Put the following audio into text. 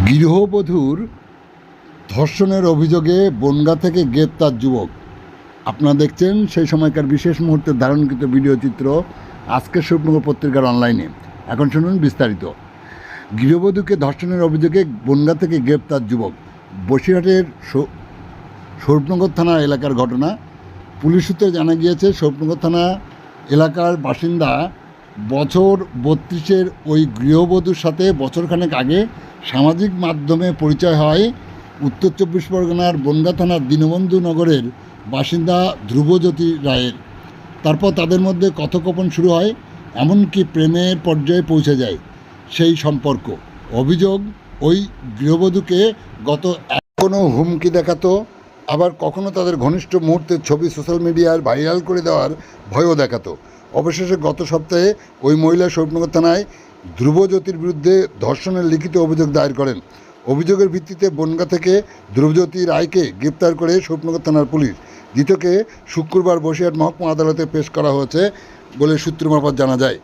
গৃহবধূর ধর্ষণের অভিযোগে বনগাঁ থেকে গ্রেপ্তার যুবক। আপনারা দেখছেন সেই সময়কার বিশেষ মুহূর্তের ধারণকৃত ভিডিও চিত্র আজকের স্বপ্নগর পত্রিকার অনলাইনে। এখন শুনুন বিস্তারিত। গৃহবধূকে ধর্ষণের অভিযোগে বনগাঁ থেকে গ্রেপ্তার যুবক। বসিরহাটের স্বরূপনগর থানা এলাকার ঘটনা। পুলিশ সূত্রে জানা গিয়েছে, স্বরূপনগর থানা এলাকার বাসিন্দা বছর 32-এর ওই গৃহবধূর সাথে বছরখানেক আগে সামাজিক মাধ্যমে পরিচয় হয় উত্তর 24 পরগনার বনগাঁ থানার দীনবন্ধু নগরের বাসিন্দা ধ্রুবজ্যোতি রায়ের। তারপর তাদের মধ্যে কথোপকথন শুরু হয়, এমনকি প্রেমের পর্যায়ে পৌঁছে যায় সেই সম্পর্ক। অভিযোগ, ওই গৃহবধূকে কোনো হুমকি দেখাতো, আবার কখনো তাদের ঘনিষ্ঠ মুহূর্তের ছবি সোশ্যাল মিডিয়ায় ভাইরাল করে দেওয়ার ভয়ও দেখাতো। অবশেষে গত সপ্তাহে ওই মহিলা স্বরূপনগর থানায় ধ্রুবজ্যোতির বিরুদ্ধে ধর্ষণের লিখিত অভিযোগ দায়ের করেন। অভিযোগের ভিত্তিতে বনগাঁ থেকে ধ্রুবজ্যোতি রায়কে গ্রেপ্তার করে স্বরূপনগর থানার পুলিশ। ধৃতকে শুক্রবার বসিরহাট মহকুমা আদালতে পেশ করা হয়েছে বলে সূত্র মারফত জানা যায়।